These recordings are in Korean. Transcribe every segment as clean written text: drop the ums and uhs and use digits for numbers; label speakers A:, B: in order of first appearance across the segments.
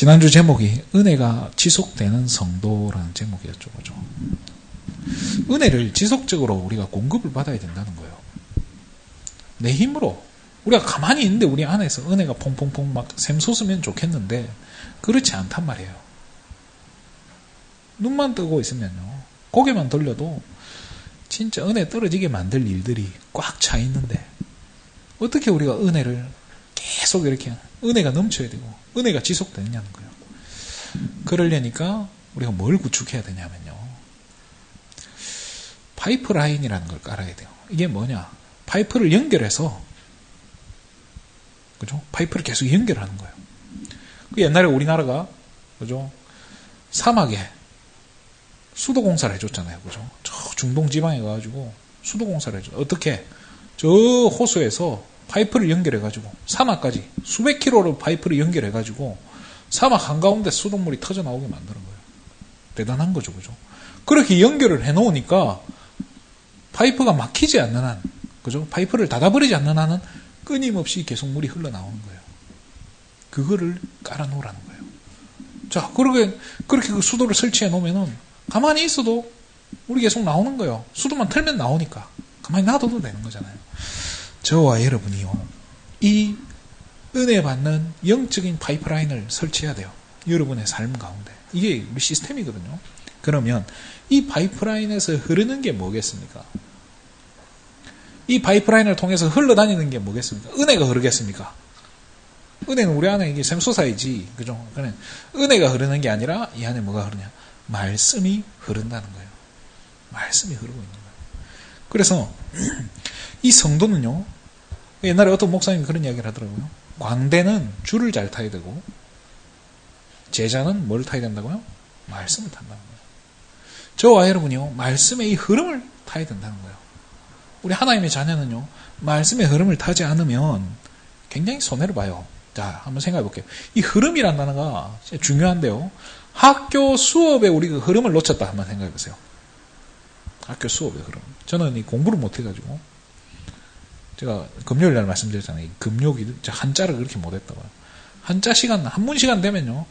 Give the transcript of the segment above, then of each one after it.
A: 지난주 제목이 은혜가 지속되는 성도라는 제목이었죠. 그죠? 은혜를 지속적으로 우리가 공급을 받아야 된다는 거예요. 내 힘으로. 우리가 가만히 있는데 우리 안에서 은혜가 퐁퐁퐁 막 샘솟으면 좋겠는데 그렇지 않단 말이에요. 눈만 뜨고 있으면요. 고개만 돌려도 진짜 은혜 떨어지게 만들 일들이 꽉 차 있는데 어떻게 우리가 은혜를 계속 이렇게 은혜가 넘쳐야 되고 은혜가 지속되느냐는 거예요. 그러려니까 우리가 뭘 구축해야 되냐면요. 파이프라인이라는 걸 깔아야 돼요. 이게 뭐냐? 파이프를 연결해서 그죠? 파이프를 계속 연결하는 거예요. 옛날에 우리나라가 그죠? 사막에 수도공사를 해줬잖아요. 그죠? 저 중동 지방에 가가지고 수도공사를 해줘. 어떻게? 저 호수에서 파이프를 연결해가지고 사막까지 수백 킬로로 파이프를 연결해가지고 사막 한가운데 수돗물이 터져 나오게 만드는 거예요. 대단한 거죠. 그죠? 그렇게 연결을 해놓으니까 파이프가 막히지 않는 한, 그죠? 파이프를 닫아버리지 않는 한은 끊임없이 계속 물이 흘러나오는 거예요. 그거를 깔아놓으라는 거예요. 자, 그렇게 그 수도를 설치해 놓으면은 가만히 있어도 물이 계속 나오는 거예요. 수도만 틀면 나오니까. 가만히 놔둬도 되는 거잖아요. 저와 여러분이요. 이 은혜 받는 영적인 파이프라인을 설치해야 돼요. 여러분의 삶 가운데. 이게 우리 시스템이거든요. 그러면 이 파이프라인에서 흐르는 게 뭐겠습니까? 이 파이프라인을 통해서 흘러다니는 게 뭐겠습니까? 은혜가 흐르겠습니까? 은혜는 우리 안에 이게 샘솟아야지. 그죠? 그냥 은혜가 흐르는 게 아니라 이 안에 뭐가 흐르냐? 말씀이 흐른다는 거예요. 말씀이 흐르고 있는 거예요. 그래서 이 성도는요. 옛날에 어떤 목사님이 그런 이야기를 하더라고요. 광대는 줄을 잘 타야 되고 제자는 뭘 타야 된다고요? 말씀을 탄다는 거예요. 저와 여러분이요. 말씀의 이 흐름을 타야 된다는 거예요. 우리 하나님의 자녀는요. 말씀의 흐름을 타지 않으면 굉장히 손해를 봐요. 자, 한번 생각해 볼게요. 이 흐름이라는 단어가 진짜 중요한데요. 학교 수업에 우리 그 흐름을 놓쳤다 한번 생각해 보세요. 학교 수업의 흐름. 저는 이 공부를 못 해가지고 제가 금요일 날 말씀드렸잖아요. 금요일 한자를 그렇게 못했다고요. 한자 시간, 한문 시간 되면요.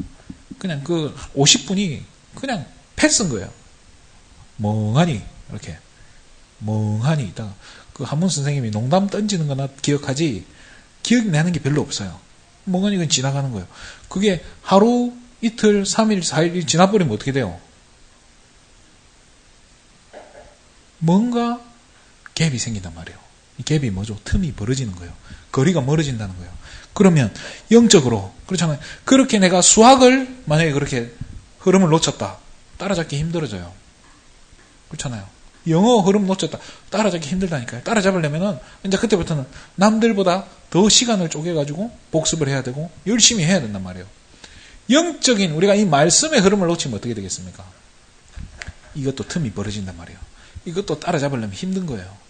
A: 그냥 그 50분이 그냥 패스인 거예요. 멍하니 이렇게 멍하니 있다가 그 한문 선생님이 농담 던지는 거나 기억하지 기억나는 게 별로 없어요. 멍하니 그냥 지나가는 거예요. 그게 하루, 이틀, 3일, 4일이 지나버리면 어떻게 돼요? 뭔가 갭이 생긴단 말이에요. 이 갭이 뭐죠? 틈이 벌어지는 거예요. 거리가 멀어진다는 거예요. 그러면 영적으로 그렇잖아요. 그렇게 내가 수학을 만약에 그렇게 흐름을 놓쳤다. 따라잡기 힘들어져요. 그렇잖아요. 영어 흐름 놓쳤다. 따라잡기 힘들다니까요. 따라잡으려면은 이제 그때부터는 남들보다 더 시간을 쪼개가지고 복습을 해야 되고 열심히 해야 된단 말이에요. 영적인 우리가 이 말씀의 흐름을 놓치면 어떻게 되겠습니까? 이것도 틈이 벌어진단 말이에요. 이것도 따라잡으려면 힘든 거예요.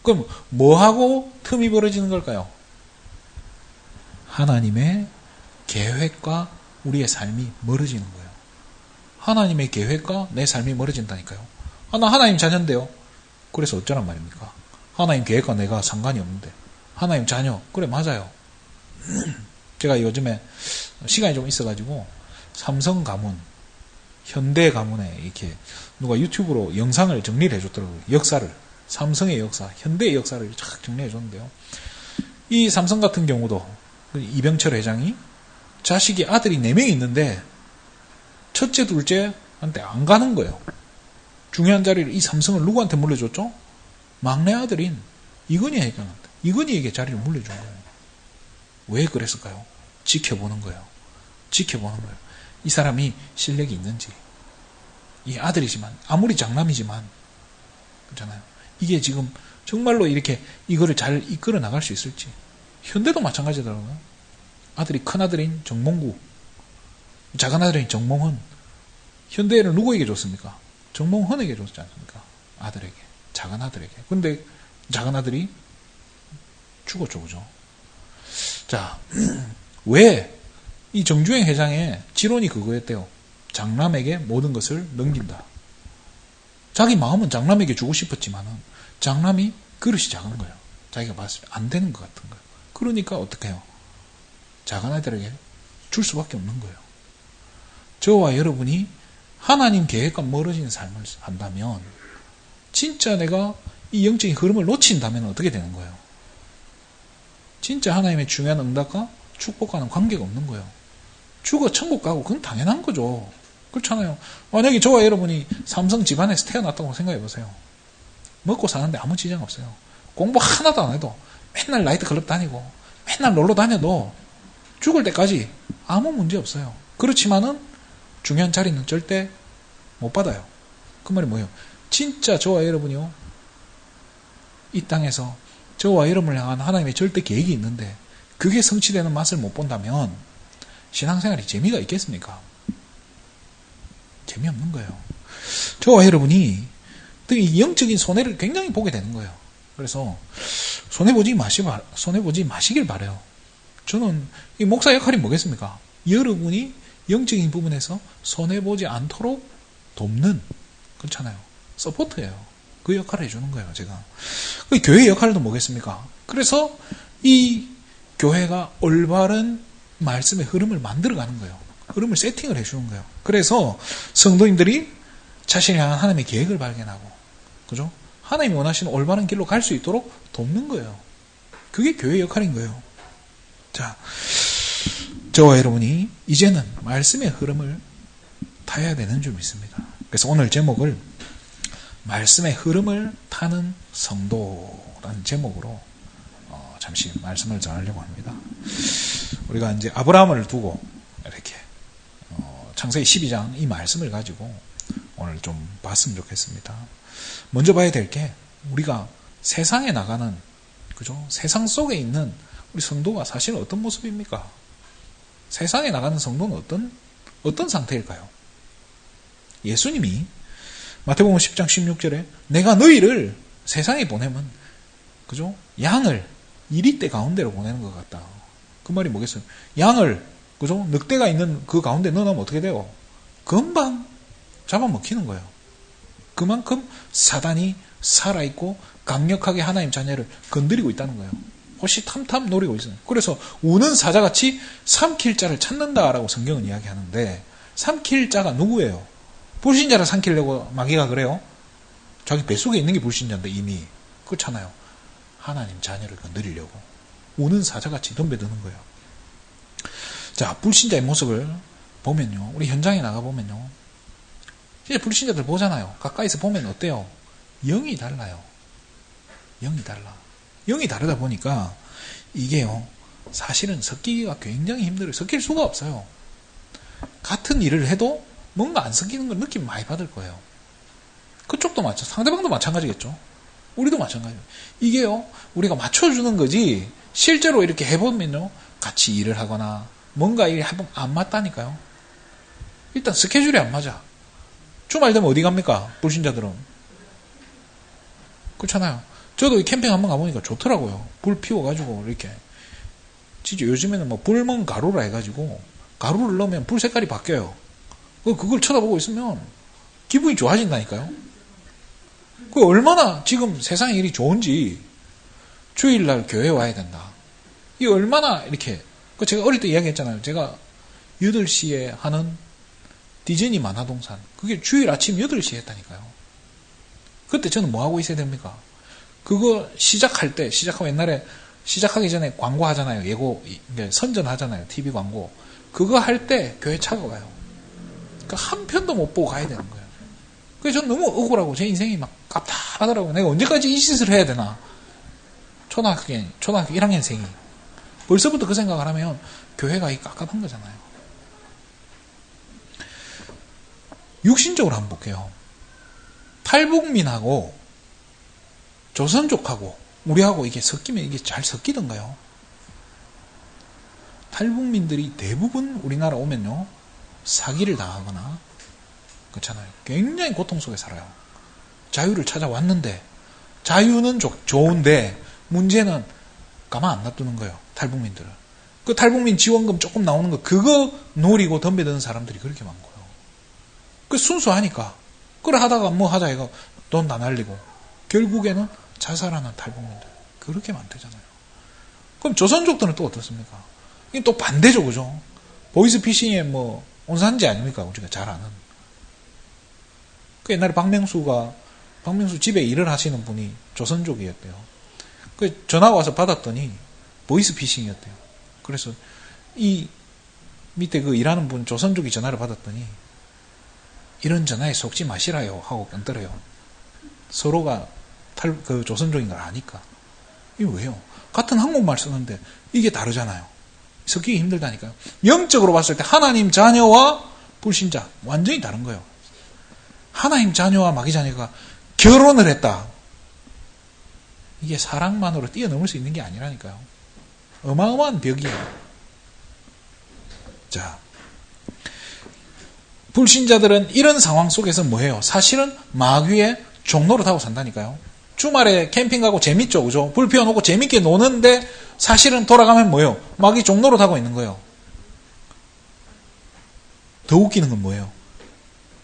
A: 그럼 뭐하고 틈이 벌어지는 걸까요? 하나님의 계획과 우리의 삶이 멀어지는 거예요. 하나님의 계획과 내 삶이 멀어진다니까요. 나 하나님 자녀인데요. 그래서 어쩌란 말입니까? 하나님 계획과 내가 상관이 없는데. 하나님 자녀. 그래, 맞아요. 제가 요즘에 시간이 좀 있어가지고 삼성 가문, 현대 가문에 이렇게 누가 유튜브로 영상을 정리를 해줬더라고요. 역사를. 삼성의 역사, 현대의 역사를 쫙 정리해줬는데요. 이 삼성 같은 경우도 이병철 회장이 자식이 아들이 4명이 있는데 첫째, 둘째한테 안 가는 거예요. 중요한 자리를 이 삼성을 누구한테 물려줬죠? 막내 아들인 이건희에게 이건희에게 자리를 물려준 거예요. 왜 그랬을까요? 지켜보는 거예요. 지켜보는 거예요. 이 사람이 실력이 있는지. 이 아들이지만 아무리 장남이지만 그렇잖아요. 이게 지금 정말로 이렇게 이거를 잘 이끌어 나갈 수 있을지. 현대도 마찬가지더라고요. 아들이 큰아들인 정몽구, 작은아들인 정몽헌. 현대에는 누구에게 줬습니까? 정몽헌에게 줬지 않습니까? 아들에게, 작은아들에게. 근데 작은아들이 죽었죠. 그죠? 자, 왜 이 정주행 회장의 지론이 그거였대요. 장남에게 모든 것을 넘긴다. 자기 마음은 장남에게 주고 싶었지만은 장남이 그릇이 작은 거예요. 자기가 봤을 때 안 되는 것 같은 거예요. 그러니까 어떻게 해요? 작은 아들에게 줄 수밖에 없는 거예요. 저와 여러분이 하나님 계획과 멀어지는 삶을 한다면 진짜 내가 이 영적인 흐름을 놓친다면 어떻게 되는 거예요? 진짜 하나님의 중요한 응답과 축복과는 관계가 없는 거예요. 죽어 천국 가고 그건 당연한 거죠. 그렇잖아요. 만약에 저와 여러분이 삼성 집안에서 태어났다고 생각해 보세요. 먹고 사는데 아무 지장 없어요. 공부 하나도 안 해도 맨날 나이트클럽 다니고 맨날 놀러 다녀도 죽을 때까지 아무 문제 없어요. 그렇지만은 중요한 자리는 절대 못 받아요. 그 말이 뭐예요? 진짜 저와 여러분이요, 이 땅에서 저와 여러분을 향한 하나님의 절대 계획이 있는데 그게 성취되는 맛을 못 본다면 신앙생활이 재미가 있겠습니까? 재미없는 거예요. 저와 여러분이 이 영적인 손해를 굉장히 보게 되는 거예요. 그래서 손해보지 마시길 바라요. 저는 이 목사 역할이 뭐겠습니까? 여러분이 영적인 부분에서 손해보지 않도록 돕는, 그렇잖아요. 서포트예요. 그 역할을 해주는 거예요, 제가. 그 교회의 역할도 뭐겠습니까? 그래서 이 교회가 올바른 말씀의 흐름을 만들어가는 거예요. 흐름을 세팅을 해주는 거예요. 그래서 성도님들이 자신이 향한 하나님의 계획을 발견하고, 그죠? 하나님이 원하시는 올바른 길로 갈 수 있도록 돕는 거예요. 그게 교회의 역할인 거예요. 자, 저와 여러분이 이제는 말씀의 흐름을 타야 되는 줄 믿습니다. 그래서 오늘 제목을 말씀의 흐름을 타는 성도라는 제목으로 잠시 말씀을 전하려고 합니다. 우리가 이제 아브라함을 두고 이렇게 창세기 12장 이 말씀을 가지고 오늘 좀 봤으면 좋겠습니다. 먼저 봐야 될 게 우리가 세상에 나가는, 그죠? 세상 속에 있는 우리 성도가 사실 어떤 모습입니까? 세상에 나가는 성도는 어떤 상태일까요? 예수님이 마태복음 10장 16절에 내가 너희를 세상에 보내면, 그죠? 양을 이리떼 가운데로 보내는 것 같다. 그 말이 뭐겠어요? 양을, 그죠? 늑대가 있는 그 가운데 넣어놓으면 어떻게 돼요? 금방 잡아먹히는 거예요. 그만큼 사단이 살아있고 강력하게 하나님 자녀를 건드리고 있다는 거예요. 호시탐탐 노리고 있어요. 그래서 우는 사자같이 삼킬 자를 찾는다라고 성경은 이야기하는데, 삼킬 자가 누구예요? 불신자를 삼키려고 마귀가 그래요? 자기 뱃속에 있는 게 불신자인데 이미. 그렇잖아요. 하나님 자녀를 건드리려고 우는 사자같이 덤벼드는 거예요. 자, 불신자의 모습을 보면요, 우리 현장에 나가보면요, 진짜 불신자들 보잖아요. 가까이서 보면 어때요? 영이 달라요. 영이 달라. 영이 다르다 보니까 이게요, 사실은 섞이기가 굉장히 힘들어요. 섞일 수가 없어요. 같은 일을 해도 뭔가 안 섞이는 걸 느낌 많이 받을 거예요. 그쪽도 상대방도 마찬가지겠죠. 우리도 마찬가지예요. 이게요, 우리가 맞춰주는 거지 실제로 이렇게 해보면요, 같이 일을 하거나 뭔가 일이 해보면 안 맞다니까요. 일단 스케줄이 안 맞아. 주말 되면 어디 갑니까? 불신자들은. 그렇잖아요. 저도 캠핑 한번 가보니까 좋더라고요. 불 피워가지고 이렇게. 진짜 요즘에는 뭐 불멍 가루라 해가지고 가루를 넣으면 불 색깔이 바뀌어요. 그걸 쳐다보고 있으면 기분이 좋아진다니까요. 그 얼마나 지금 세상에 일이 좋은지 주일날 교회에 와야 된다. 이게 얼마나 이렇게, 제가 어릴 때 이야기했잖아요. 제가 8시에 하는 디즈니 만화동산, 그게 주일 아침 8시에 했다니까요. 그때 저는 뭐 하고 있어야 됩니까? 그거 시작하고 옛날에 시작하기 전에 광고 하잖아요. 예고, 선전하잖아요. TV 광고. 그거 할 때 교회 차가 가요. 그러니까 한 편도 못 보고 가야 되는 거예요. 그래서 저는 너무 억울하고 제 인생이 막 깝답하더라고요. 내가 언제까지 이 짓을 해야 되나. 초등학교 1학년생이. 벌써부터 그 생각을 하면 교회가 깝깝한 거잖아요. 육신적으로 한번 볼게요. 탈북민하고 조선족하고 우리하고 이게 섞이면 이게 잘 섞이던가요? 탈북민들이 대부분 우리나라 오면요, 사기를 당하거나, 그렇잖아요. 굉장히 고통 속에 살아요. 자유를 찾아왔는데, 자유는 좋은데, 문제는 가만 안 놔두는 거예요. 탈북민들은. 그 탈북민 지원금 조금 나오는 거, 그거 노리고 덤벼드는 사람들이 그렇게 많고요. 그 순수하니까. 그래 하다가 뭐 하자 이거 돈 다 날리고, 결국에는 자살하는 탈북민들. 그렇게 많대잖아요. 그럼 조선족들은 또 어떻습니까? 이게 또 반대죠, 그죠? 보이스피싱에 온산지 아닙니까? 우리가 잘 아는. 그 옛날에 박명수 집에 일을 하시는 분이 조선족이었대요. 그 전화가 와서 받았더니 보이스피싱이었대요. 그래서 이 밑에 그 일하는 분 조선족이 전화를 받았더니 이런 전화에 속지 마시라요 하고 끊더래요. 서로가 그 조선족인 걸 아니까. 이거 왜요? 같은 한국말 쓰는데 이게 다르잖아요. 섞이기 힘들다니까요. 영적으로 봤을 때 하나님 자녀와 불신자 완전히 다른 거예요. 하나님 자녀와 마귀 자녀가 결혼을 했다. 이게 사랑만으로 뛰어넘을 수 있는 게 아니라니까요. 어마어마한 벽이에요. 자, 불신자들은 이런 상황 속에서 뭐해요? 사실은 마귀의 종로를 타고 산다니까요. 주말에 캠핑 가고 재밌죠, 그죠? 불 피워놓고 재밌게 노는데 사실은 돌아가면 뭐예요? 마귀 종로를 타고 있는 거예요. 더 웃기는 건 뭐예요?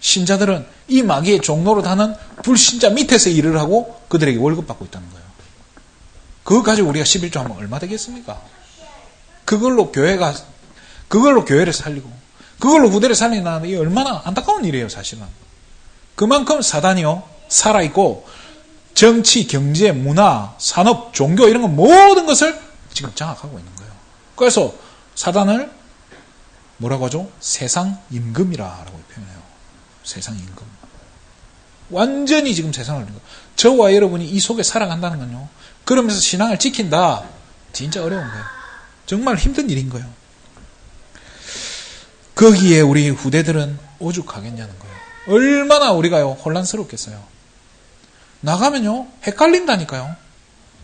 A: 신자들은 이 마귀의 종로를 타는 불신자 밑에서 일을 하고 그들에게 월급 받고 있다는 거예요. 그거 가지고 우리가 11조 하면 얼마 되겠습니까? 그걸로 교회를 살리고 그걸로 부대를 살린다는 게 얼마나 안타까운 일이에요, 사실은. 그만큼 사단이요, 살아있고 정치, 경제, 문화, 산업, 종교 이런 거 모든 것을 지금 장악하고 있는 거예요. 그래서 사단을 뭐라고 하죠? 세상 임금이라고 표현해요. 세상 임금. 완전히 지금 세상을 저와 여러분이 이 속에 살아간다는 건요. 그러면서 신앙을 지킨다. 진짜 어려운 거예요. 정말 힘든 일인 거예요. 거기에 우리 후대들은 오죽하겠냐는 거예요. 얼마나 우리가요 혼란스럽겠어요. 나가면요 헷갈린다니까요.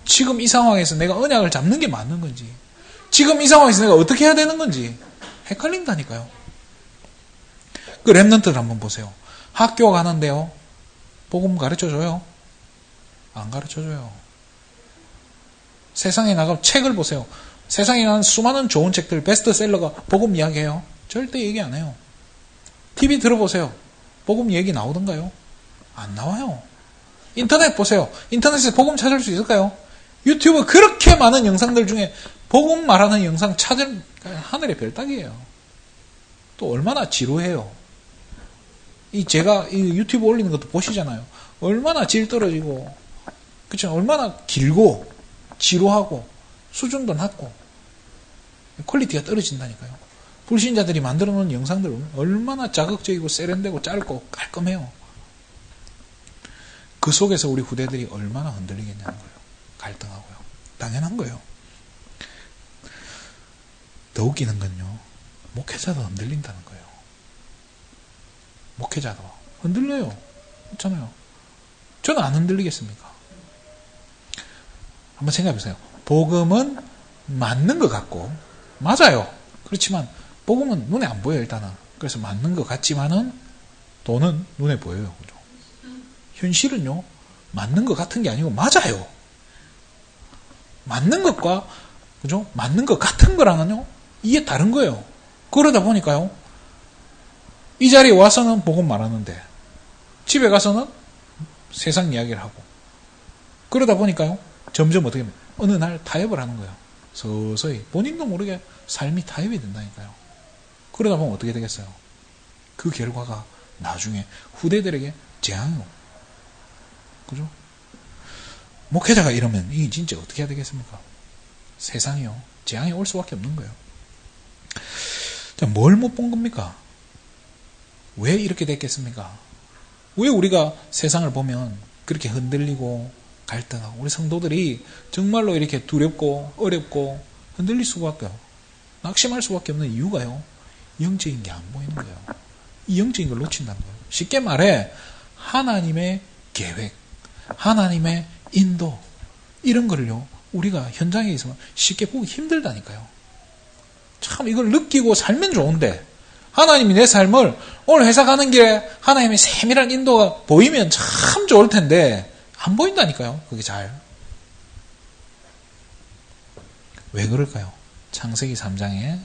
A: 지금 이 상황에서 내가 언약을 잡는 게 맞는 건지, 지금 이 상황에서 내가 어떻게 해야 되는 건지 헷갈린다니까요. 그 랩런트를 한번 보세요. 학교 가는데요 복음 가르쳐줘요? 안 가르쳐줘요. 세상에 나가면 책을 보세요. 세상에 나는 수많은 좋은 책들, 베스트셀러가 복음 이야기해요? 절대 얘기 안 해요. TV 들어보세요. 복음 얘기 나오던가요? 안 나와요. 인터넷 보세요. 인터넷에서 복음 찾을 수 있을까요? 유튜브 그렇게 많은 영상들 중에 복음 말하는 영상 찾을 하늘의 별따기예요. 또 얼마나 지루해요. 제가 이 유튜브 올리는 것도 보시잖아요. 얼마나 질 떨어지고, 그쵸? 얼마나 길고 지루하고 수준도 낮고 퀄리티가 떨어진다니까요. 불신자들이 만들어 놓은 영상들 얼마나 자극적이고 세련되고 짧고 깔끔해요. 그 속에서 우리 후대들이 얼마나 흔들리겠냐는 거예요. 갈등하고요. 당연한 거예요. 더 웃기는 건요. 목회자도 흔들린다는 거예요. 목회자도 흔들려요. 그렇잖아요. 저는 안 흔들리겠습니까? 한번 생각해 보세요. 복음은 맞는 것 같고 맞아요. 그렇지만 복음은 눈에 안 보여요. 일단은. 그래서 맞는 것 같지만은 돈은 눈에 보여요. 그죠? 현실은요 맞는 것 같은 게 아니고 맞아요. 맞는 것과 그죠? 맞는 것 같은 거랑은요 이게 다른 거예요. 그러다 보니까요 이 자리에 와서는 복음 말하는데 집에 가서는 세상 이야기를 하고, 그러다 보니까요 점점 어떻게 하면 어느 날 타협을 하는 거예요. 서서히 본인도 모르게 삶이 타협이 된다니까요. 그러다 보면 어떻게 되겠어요? 그 결과가 나중에 후대들에게 재앙이 오고, 그죠? 목회자가 이러면 이게 진짜 어떻게 해야 되겠습니까? 세상이요 재앙이 올 수밖에 없는 거예요. 자, 뭘 못 본 겁니까? 왜 이렇게 됐겠습니까? 왜 우리가 세상을 보면 그렇게 흔들리고 갈등하고, 우리 성도들이 정말로 이렇게 두렵고 어렵고 흔들릴 수밖에, 낙심할 수밖에 없는 이유가요 영적인 게 안 보이는 거예요. 이 영적인 걸 놓친다는 거예요. 쉽게 말해 하나님의 계획, 하나님의 인도, 이런 거를요 우리가 현장에 있으면 쉽게 보기 힘들다니까요. 참 이걸 느끼고 살면 좋은데, 하나님이 내 삶을 오늘 회사 가는 길에 하나님의 세밀한 인도가 보이면 참 좋을 텐데 안 보인다니까요. 그게 잘. 왜 그럴까요? 창세기 3장에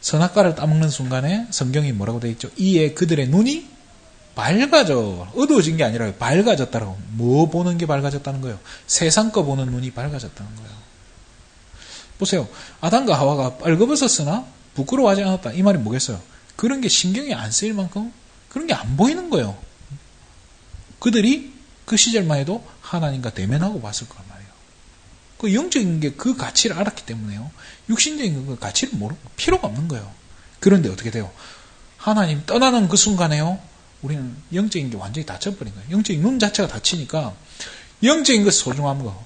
A: 선악과를 따먹는 순간에 성경이 뭐라고 되어 있죠? 이에 그들의 눈이 밝아져. 어두워진 게 아니라 밝아졌다라고. 뭐 보는 게 밝아졌다는 거예요? 세상 거 보는 눈이 밝아졌다는 거예요. 보세요. 아담과 하와가 빨개벗었으나 부끄러워하지 않았다. 이 말이 뭐겠어요? 그런 게 신경이 안 쓰일 만큼 그런 게 안 보이는 거예요. 그들이 그 시절만 해도 하나님과 대면하고 봤을 거란 말이에요. 그 영적인 게 그 가치를 알았기 때문에요. 육신적인 그 가치를 모르고 필요가 없는 거예요. 그런데 어떻게 돼요? 하나님 떠나는 그 순간에요. 우리는 영적인 게 완전히 닫혀버린 거예요. 영적인 눈 자체가 닫히니까 영적인 것의 소중한 거,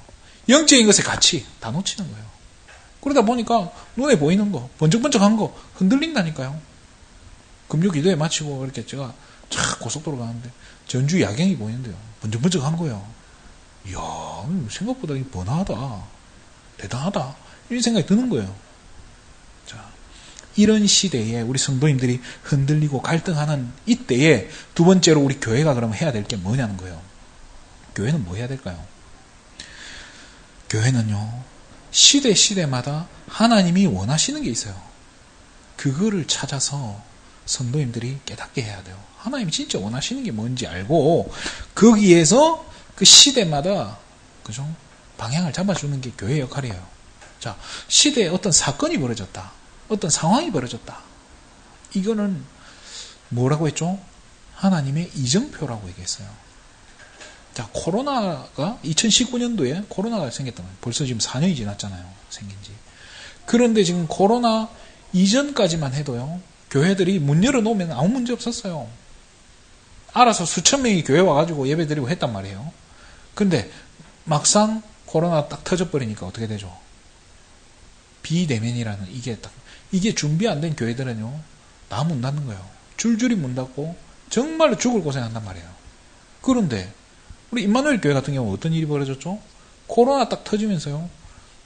A: 영적인 것의 가치 다 놓치는 거예요. 그러다 보니까 눈에 보이는 거, 번쩍번쩍한 거 흔들린다니까요. 금요 기도에 마치고 이렇게 제가 쫙 고속도로 가는데 전주 야경이 보이는데요. 번쩍번쩍한 거예요. 이야, 생각보다 번화하다. 대단하다. 이런 생각이 드는 거예요. 자, 이런 시대에 우리 성도님들이 흔들리고 갈등하는 이때에 두 번째로 우리 교회가 그러면 해야 될 게 뭐냐는 거예요. 교회는 뭐 해야 될까요? 교회는요, 시대마다 하나님이 원하시는 게 있어요. 그거를 찾아서 성도님들이 깨닫게 해야 돼요. 하나님이 진짜 원하시는 게 뭔지 알고 거기에서 그 시대마다 그죠? 방향을 잡아주는 게 교회의 역할이에요. 자, 시대에 어떤 사건이 벌어졌다. 어떤 상황이 벌어졌다. 이거는 뭐라고 했죠? 하나님의 이정표라고 얘기했어요. 자, 코로나가 2019년도에 코로나가 생겼던 거예요. 벌써 지금 4년이 지났잖아요. 생긴 지. 그런데 지금 코로나 이전까지만 해도요. 교회들이 문 열어놓으면 아무 문제 없었어요. 알아서 수천 명이 교회 와가지고 예배 드리고 했단 말이에요. 근데 막상 코로나 딱 터져버리니까 어떻게 되죠? 비대면이라는 이게 준비 안 된 교회들은요. 다 문 닫는 거예요. 줄줄이 문 닫고 정말로 죽을 고생한단 말이에요. 그런데 우리 임마누엘 교회 같은 경우 어떤 일이 벌어졌죠? 코로나 딱 터지면서요.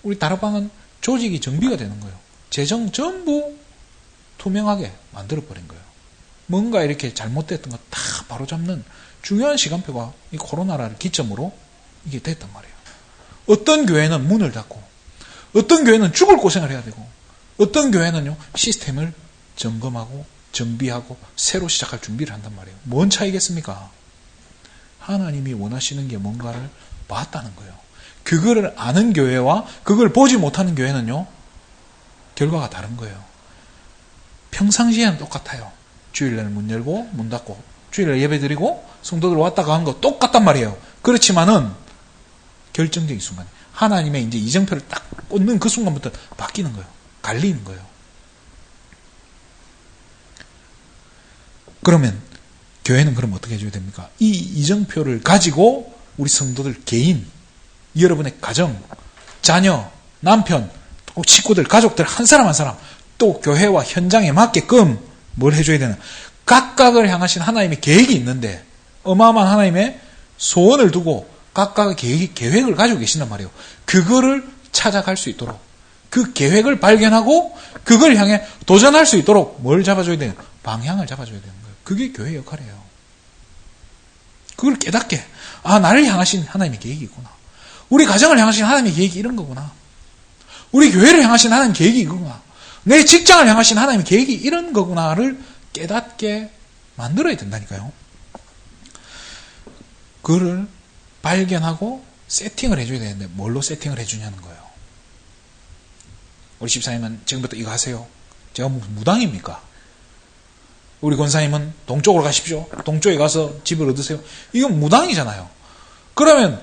A: 우리 다락방은 조직이 정비가 되는 거예요. 재정 전부 투명하게 만들어버린 거예요. 뭔가 이렇게 잘못됐던 거 다 바로잡는 중요한 시간표가 이 코로나를 기점으로 이게 됐단 말이에요. 어떤 교회는 문을 닫고 어떤 교회는 죽을 고생을 해야 되고 어떤 교회는요 시스템을 점검하고 정비하고 새로 시작할 준비를 한단 말이에요. 뭔 차이겠습니까? 하나님이 원하시는 게 뭔가를 봤다는 거예요. 그거를 아는 교회와 그걸 보지 못하는 교회는요 결과가 다른 거예요. 평상시에는 똑같아요. 주일날 문 열고 문 닫고 주일날 예배 드리고 성도들 왔다가 한 거 똑같단 말이에요. 그렇지만은 결정적인 순간 하나님의 이제 이정표를 딱 꽂는 그 순간부터 바뀌는 거예요. 갈리는 거예요. 그러면 교회는 그럼 어떻게 해줘야 됩니까? 이 이정표를 가지고 우리 성도들 개인, 여러분의 가정, 자녀, 남편, 또 친구들, 가족들 한 사람 한 사람 또 교회와 현장에 맞게끔 뭘 해줘야 되나? 각각을 향하신 하나님의 계획이 있는데 어마어마한 하나님의 소원을 두고 각각의 계획을 가지고 계신단 말이에요. 그거를 찾아갈 수 있도록 그 계획을 발견하고 그걸 향해 도전할 수 있도록 뭘 잡아줘야 되나? 방향을 잡아줘야 되는 거예요. 그게 교회의 역할이에요. 그걸 깨닫게 나를 향하신 하나님의 계획이 있구나. 우리 가정을 향하신 하나님의 계획이 이런 거구나. 우리 교회를 향하신 하나님의 계획이 이거구나. 내 직장을 향하신 하나님의 계획이 이런 거구나를 깨닫게 만들어야 된다니까요. 그거를 발견하고 세팅을 해줘야 되는데 뭘로 세팅을 해주냐는 거예요. 우리 집사님은 지금부터 이거 하세요. 제가 무슨 무당입니까? 우리 권사님은 동쪽으로 가십시오. 동쪽에 가서 집을 얻으세요. 이건 무당이잖아요. 그러면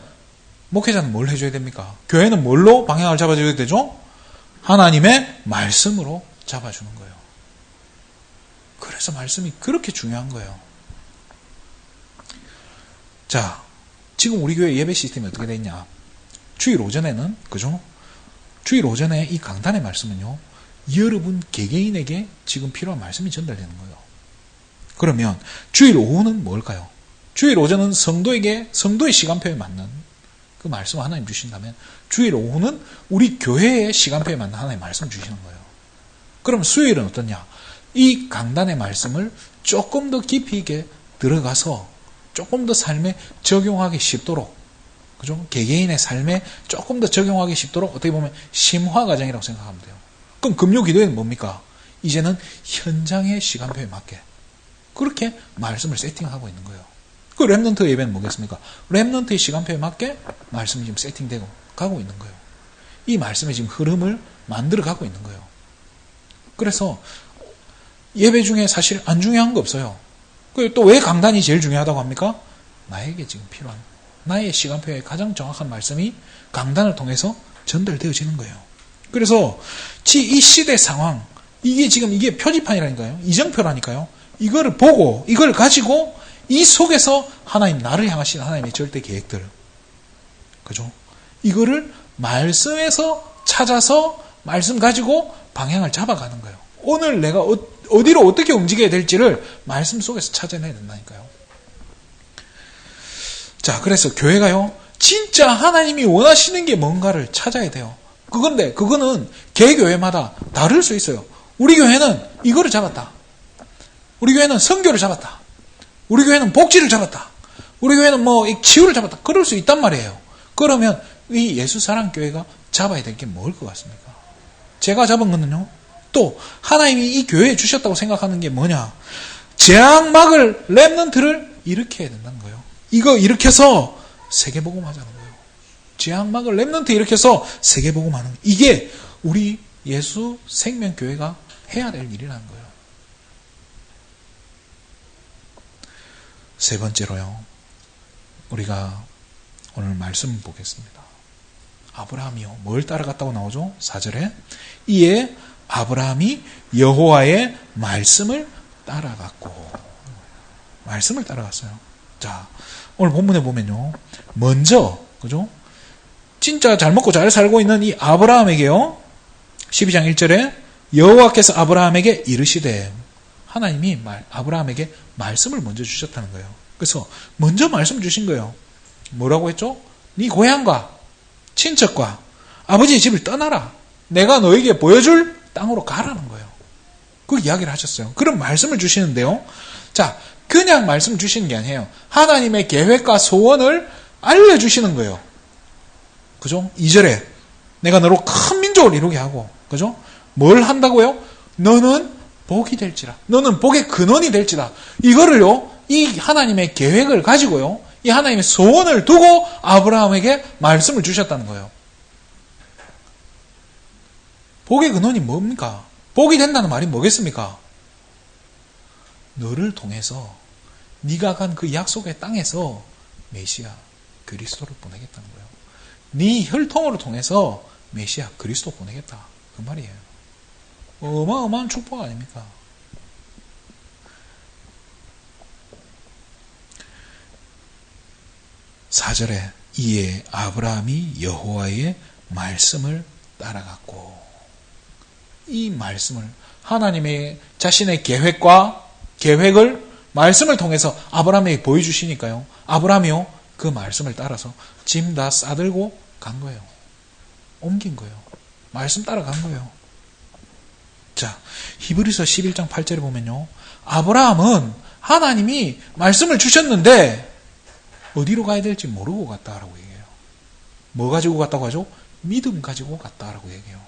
A: 목회자는 뭘 해줘야 됩니까? 교회는 뭘로 방향을 잡아줘야 되죠? 하나님의 말씀으로 잡아주는 거예요. 그래서 말씀이 그렇게 중요한 거예요. 자, 지금 우리 교회 예배 시스템이 어떻게 되어 있냐? 주일 오전에는, 그죠? 주일 오전에 이 강단의 말씀은요, 여러분 개개인에게 지금 필요한 말씀이 전달되는 거예요. 그러면 주일 오후는 뭘까요? 주일 오전은 성도에게, 성도의 시간표에 맞는 그 말씀을 하나님 주신다면, 주일 오후는 우리 교회의 시간표에 맞는 하나님의 말씀을 주시는 거예요. 그럼 수요일은 어떠냐? 이 강단의 말씀을 조금 더 깊이 있게 들어가서 조금 더 삶에 적용하기 쉽도록, 그죠? 개개인의 삶에 조금 더 적용하기 쉽도록 어떻게 보면 심화 과정이라고 생각하면 돼요. 그럼 금요 기도회는 뭡니까? 이제는 현장의 시간표에 맞게 그렇게 말씀을 세팅하고 있는 거예요. 그 렘넌트 예배는 뭐겠습니까? 렘넌트의 시간표에 맞게 말씀이 지금 세팅되고 가고 있는 거예요. 이 말씀의 지금 흐름을 만들어 가고 있는 거예요. 그래서 예배 중에 사실 안 중요한 거 없어요. 또 왜 강단이 제일 중요하다고 합니까? 나에게 지금 필요한, 나의 시간표에 가장 정확한 말씀이 강단을 통해서 전달되어지는 거예요. 그래서 이 시대 상황, 이게 표지판이라니까요. 이정표라니까요. 이거를 보고, 이걸 가지고 이 속에서 하나님, 나를 향하신 하나님의 절대 계획들, 그죠? 이거를 말씀에서 찾아서 말씀 가지고 방향을 잡아가는 거예요. 오늘 내가 어디로 어떻게 움직여야 될지를 말씀 속에서 찾아내야 된다니까요. 자, 그래서 교회가요, 진짜 하나님이 원하시는 게 뭔가를 찾아야 돼요. 그거는 개교회마다 다를 수 있어요. 우리 교회는 이거를 잡았다. 우리 교회는 선교를 잡았다. 우리 교회는 복지를 잡았다. 우리 교회는 치유를 잡았다. 그럴 수 있단 말이에요. 그러면 이 예수사랑교회가 잡아야 될 게 뭘 것 같습니까? 제가 잡은 거는요, 또 하나님이 이 교회에 주셨다고 생각하는 게 뭐냐? 재앙 막을 렘넌트를 일으켜야 된다는 거예요. 이거 일으켜서 세계복음 하자는 거예요. 재앙 막을 렘넌트 일으켜서 세계복음 하는 거예요. 이게 우리 예수 생명교회가 해야 될 일이라는 거예요. 세 번째로요, 우리가 오늘 말씀 보겠습니다. 아브라함이요, 뭘 따라갔다고 나오죠? 4절에 이에 아브라함이 여호와의 말씀을 따라갔고, 말씀을 따라갔어요. 자, 오늘 본문에 보면요, 먼저, 그죠? 진짜 잘 먹고 잘 살고 있는 이 아브라함에게요, 12장 1절에 여호와께서 아브라함에게 이르시되, 하나님이 아브라함에게 말씀을 먼저 주셨다는 거예요. 그래서 먼저 말씀 주신 거예요. 뭐라고 했죠? 네 고향과 친척과 아버지의 집을 떠나라. 내가 너에게 보여줄 땅으로 가라는 거예요. 그 이야기를 하셨어요. 그런 말씀을 주시는데요. 자, 그냥 말씀 주시는 게 아니에요. 하나님의 계획과 소원을 알려주시는 거예요. 그죠? 2절에 내가 너로 큰 민족을 이루게 하고, 그죠? 뭘 한다고요? 너는 복이 될지라. 너는 복의 근원이 될지라. 이거를요, 이 하나님의 계획을 가지고요, 이 하나님의 소원을 두고 아브라함에게 말씀을 주셨다는 거예요. 복의 근원이 뭡니까? 복이 된다는 말이 뭐겠습니까? 너를 통해서 네가 간 그 약속의 땅에서 메시아 그리스도를 보내겠다는 거예요. 네 혈통으로 통해서 메시아 그리스도 보내겠다. 그 말이에요. 어마어마한 축복 아닙니까? (4절에) 이에 아브라함이 여호와의 말씀을 따라갔고, 이 말씀을, 하나님의 자신의 계획을 말씀을 통해서 아브라함에게 보여주시니까요, 아브라함이요, 그 말씀을 따라서 짐 다 싸들고 간 거예요. 옮긴 거예요. 말씀 따라간 거예요. 자, 히브리서 11장 8절에 보면요, 아브라함은 하나님이 말씀을 주셨는데 어디로 가야 될지 모르고 갔다라고 얘기해요. 뭐 가지고 갔다고 하죠? 믿음 가지고 갔다라고 얘기해요.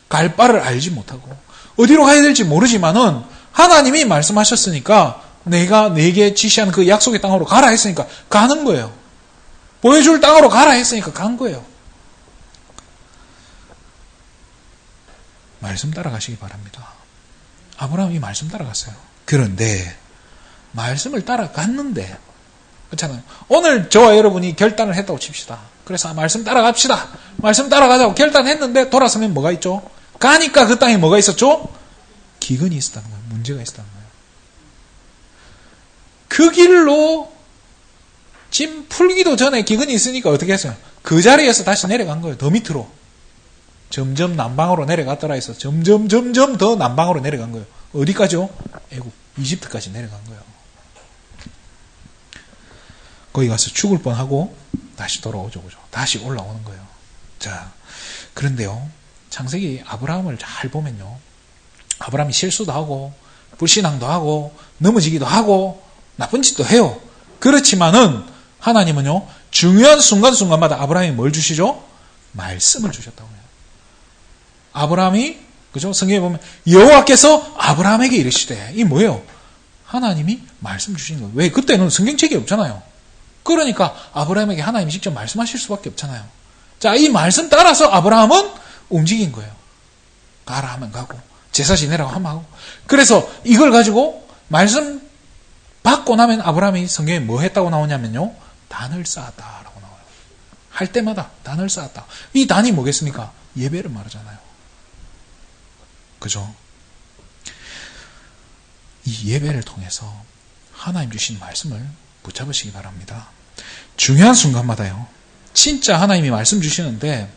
A: 갈 바를 알지 못하고 어디로 가야 될지 모르지만은 하나님이 말씀하셨으니까, 내가 내게 지시한 그 약속의 땅으로 가라 했으니까 가는 거예요. 보여줄 땅으로 가라 했으니까 간 거예요. 말씀 따라가시기 바랍니다. 아브라함이 말씀 따라갔어요. 그런데 말씀을 따라갔는데, 그렇잖아요. 오늘 저와 여러분이 결단을 했다고 칩시다. 그래서 말씀 따라갑시다. 말씀 따라가자고 결단했는데 돌아서면 뭐가 있죠? 가니까 그 땅에 뭐가 있었죠? 기근이 있었다는 거예요. 문제가 있었다는 거예요. 그 길로 짐 풀기도 전에 기근이 있으니까 어떻게 했어요? 그 자리에서 다시 내려간 거예요. 더 밑으로. 점점 남방으로 내려갔더라 해서 점점 더 남방으로 내려간 거예요. 어디까지요? 애국, 이집트까지 내려간 거예요. 거기 가서 죽을 뻔하고 다시 돌아오죠. 그죠? 다시 올라오는 거예요. 자, 그런데요, 창세기 아브라함을 잘 보면요, 아브라함이 실수도 하고 불신앙도 하고 넘어지기도 하고 나쁜 짓도 해요. 그렇지만은 하나님은요, 중요한 순간순간마다 아브라함이 뭘 주시죠? 말씀을 주셨다고 해요. 아브라함이, 그죠? 성경에 보면 여호와께서 아브라함에게 이르시되, 이 뭐예요? 하나님이 말씀 주신 거예요. 왜? 그때는 성경책이 없잖아요. 그러니까 아브라함에게 하나님이 직접 말씀하실 수밖에 없잖아요. 자, 이 말씀 따라서 아브라함은 움직인 거예요. 가라 하면 가고, 제사 지내라고 하면 하고. 그래서 이걸 가지고 말씀 받고 나면 아브라함이 성경에 뭐 했다고 나오냐면요. 단을 쌓았다라고 나와요. 할 때마다 단을 쌓았다. 이 단이 뭐겠습니까? 예배를 말하잖아요. 그죠? 이 예배를 통해서 하나님 주신 말씀을 붙잡으시기 바랍니다. 중요한 순간마다요. 진짜 하나님이 말씀 주시는데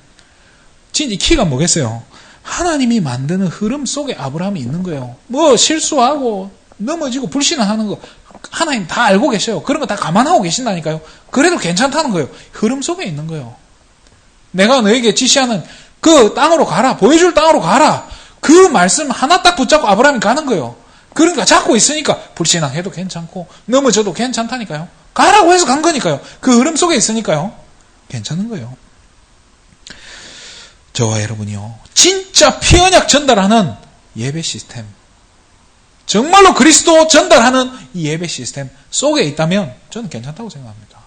A: 진짜 키가 뭐겠어요? 하나님이 만드는 흐름 속에 아브라함이 있는 거예요. 뭐 실수하고 넘어지고 불신하는 거 하나님 다 알고 계셔요. 그런 거 다 감안하고 계신다니까요. 그래도 괜찮다는 거예요. 흐름 속에 있는 거예요. 내가 너에게 지시하는 그 땅으로 가라. 보여줄 땅으로 가라. 그 말씀 하나 딱 붙잡고 아브라함이 가는 거예요. 그러니까 잡고 있으니까 불신앙해도 괜찮고 넘어져도 괜찮다니까요. 가라고 해서 간 거니까요. 그 흐름 속에 있으니까요. 괜찮은 거예요. 저와 여러분이요. 진짜 피언약 전달하는 예배 시스템. 정말로 그리스도 전달하는 이 예배 시스템 속에 있다면 저는 괜찮다고 생각합니다.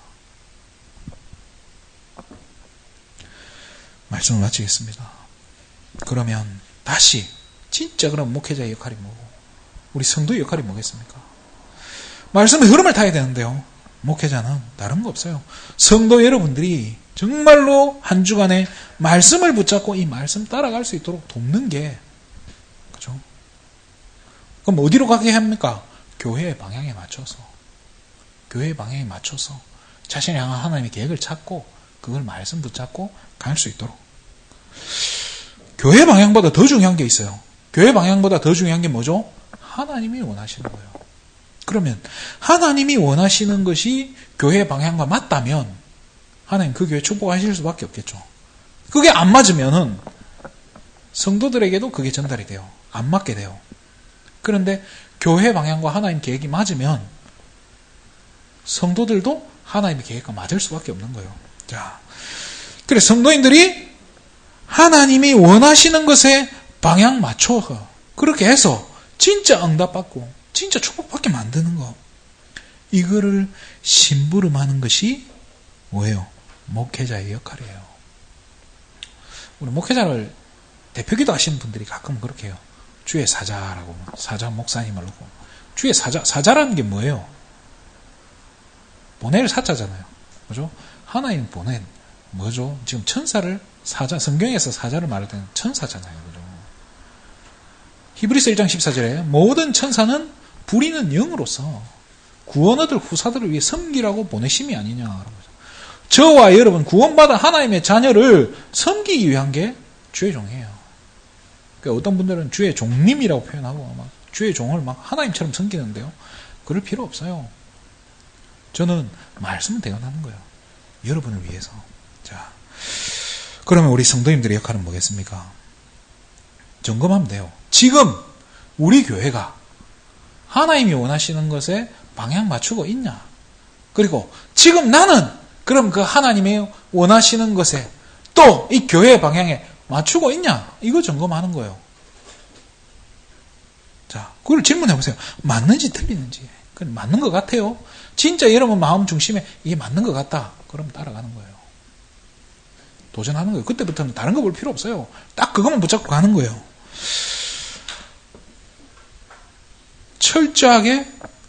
A: 말씀을 마치겠습니다. 그러면 다시 진짜 그럼 목회자의 역할이 뭐고 우리 성도의 역할이 뭐겠습니까? 말씀의 흐름을 타야 되는데요. 목회자는 다른 거 없어요. 성도 여러분들이 정말로 한 주간에 말씀을 붙잡고 이 말씀 따라갈 수 있도록 돕는 게 그죠? 그럼 어디로 가게 합니까? 교회의 방향에 맞춰서 교회의 방향에 맞춰서 자신이 향한 하나님의 계획을 찾고 그걸 말씀 붙잡고 갈 수 있도록 교회 방향보다 더 중요한 게 있어요. 교회 방향보다 더 중요한 게 뭐죠? 하나님이 원하시는 거예요. 그러면 하나님이 원하시는 것이 교회 방향과 맞다면 하나님 그 교회 축복하실 수밖에 없겠죠. 그게 안 맞으면은 성도들에게도 그게 전달이 돼요. 안 맞게 돼요. 그런데 교회 방향과 하나님 계획이 맞으면 성도들도 하나님의 계획과 맞을 수밖에 없는 거예요. 자, 그래서 성도인들이 하나님이 원하시는 것에 방향 맞춰서 그렇게 해서 진짜 응답받고 진짜 축복받게 만드는 거. 이거를 심부름하는 것이 뭐예요? 목회자의 역할이에요. 우리 목회자를 대표기도 하시는 분들이 가끔 그렇게 해요. 주의 사자라고 사자 목사님을 놓고 주의 사자라는 게 뭐예요? 보낼 사자잖아요. 그죠? 하나님 보낸 뭐죠? 지금 천사를 사자 성경에서 사자를 말할 때는 천사잖아요. 그죠? 히브리서 1장 14절에 모든 천사는 부리는 영으로서 구원 얻을 후사들을 위해 섬기라고 보내심이 아니냐. 저와 여러분 구원받은 하나님의 자녀를 섬기기 위한 게 주의 종이에요. 그러니까 어떤 분들은 주의 종님이라고 표현하고 막 주의 종을 막 하나님처럼 섬기는데요. 그럴 필요 없어요. 저는 말씀은 대언하는 거예요. 여러분을 위해서. 자, 그러면 우리 성도님들의 역할은 뭐겠습니까? 점검하면 돼요. 지금 우리 교회가 하나님이 원하시는 것에 방향 맞추고 있냐? 그리고 지금 나는 그럼 그 하나님이 원하시는 것에 또 이 교회의 방향에 맞추고 있냐? 이거 점검하는 거예요. 자, 그걸 질문해 보세요. 맞는지 틀리는지. 그건 맞는 것 같아요. 진짜 여러분 마음 중심에 이게 맞는 것 같다. 그럼 따라가는 거예요. 도전하는 거예요. 그때부터는 다른 거 볼 필요 없어요. 딱 그것만 붙잡고 가는 거예요. 철저하게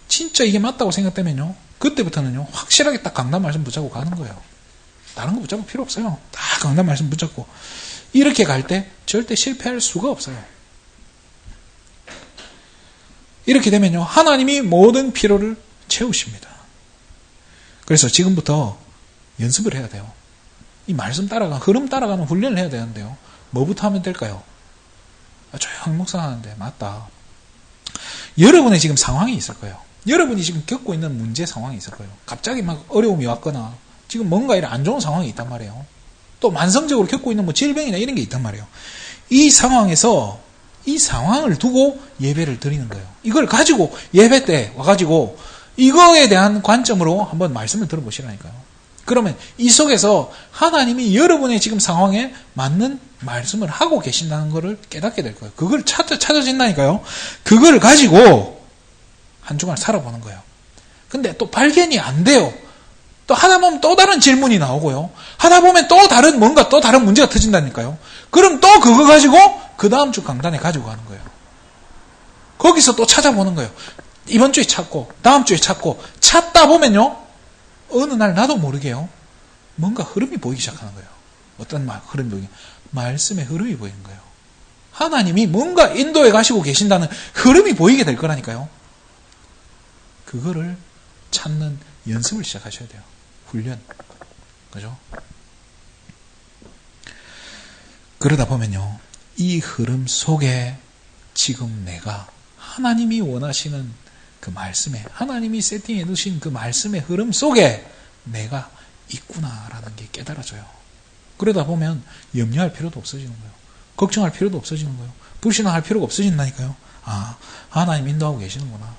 A: 진짜 이게 맞다고 생각되면요. 그때부터는요. 확실하게 딱 강단 말씀 붙잡고 가는 거예요. 다른 거 붙잡을 필요 없어요. 딱 강단 말씀 붙잡고. 이렇게 갈 때 절대 실패할 수가 없어요. 이렇게 되면요. 하나님이 모든 필요를 채우십니다. 그래서 지금부터 연습을 해야 돼요. 이 말씀 흐름 따라가는 훈련을 해야 되는데요. 뭐부터 하면 될까요? 조용히 묵상하는데 맞다. 여러분의 지금 상황이 있을 거예요. 여러분이 지금 겪고 있는 문제 상황이 있을 거예요. 갑자기 막 어려움이 왔거나 지금 뭔가 이런 안 좋은 상황이 있단 말이에요. 또 만성적으로 겪고 있는 뭐 질병이나 이런 게 있단 말이에요. 이 상황에서 이 상황을 두고 예배를 드리는 거예요. 이걸 가지고 예배 때 와가지고 이거에 대한 관점으로 한번 말씀을 들어보시라니까요. 그러면 이 속에서 하나님이 여러분의 지금 상황에 맞는 말씀을 하고 계신다는 것을 깨닫게 될 거예요. 그걸 찾아진다니까요. 그걸 가지고 한 주간 살아보는 거예요. 근데 또 발견이 안 돼요. 또 하다 보면 또 다른 질문이 나오고요. 하다 보면 또 다른 뭔가 또 다른 문제가 터진다니까요. 그럼 또 그거 가지고 그 다음 주 강단에 가지고 가는 거예요. 거기서 또 찾아보는 거예요. 이번 주에 찾고 다음 주에 찾고 찾다 보면요. 어느 날 나도 모르게요. 뭔가 흐름이 보이기 시작하는 거예요. 어떤 흐름이 보이기? 말씀의 흐름이 보이는 거예요. 하나님이 뭔가 인도해 가시고 계신다는 흐름이 보이게 될 거라니까요. 그거를 찾는 연습을 시작하셔야 돼요. 훈련. 그죠? 그러다 보면요. 이 흐름 속에 지금 내가 하나님이 원하시는 그 말씀에, 하나님이 세팅해 두신 그 말씀의 흐름 속에 내가 있구나라는 게 깨달아져요. 그러다 보면 염려할 필요도 없어지는 거예요. 걱정할 필요도 없어지는 거예요. 불신앙할 필요가 없어진다니까요. 아, 하나님 인도하고 계시는구나.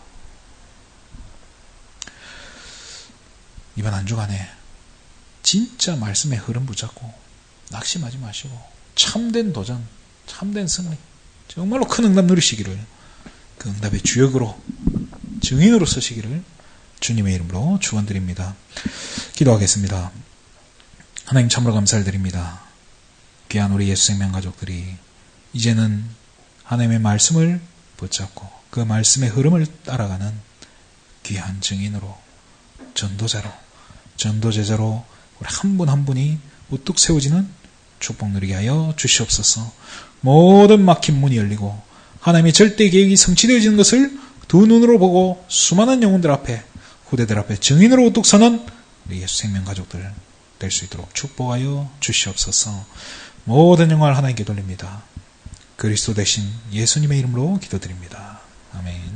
A: 이번 한 주간에 진짜 말씀의 흐름 붙잡고 낙심하지 마시고 참된 도전, 참된 승리, 정말로 큰 응답 누리시기를, 그 응답의 주역으로, 증인으로 서시기를 주님의 이름으로 축원드립니다. 기도하겠습니다. 하나님 참으로 감사를 드립니다. 귀한 우리 예수 생명 가족들이 이제는 하나님의 말씀을 붙잡고 그 말씀의 흐름을 따라가는 귀한 증인으로, 전도자로, 전도제자로 우리 한 분 한 분이 우뚝 세워지는 축복 누리게 하여 주시옵소서. 모든 막힌 문이 열리고 하나님의 절대 계획이 성취되어지는 것을 두 눈으로 보고 수많은 영혼들 앞에, 후대들 앞에 증인으로 우뚝 서는 우리 예수 생명 가족들 될 수 있도록 축복하여 주시옵소서. 모든 영광을 하나님께 돌립니다. 그리스도 대신 예수님의 이름으로 기도드립니다. 아멘.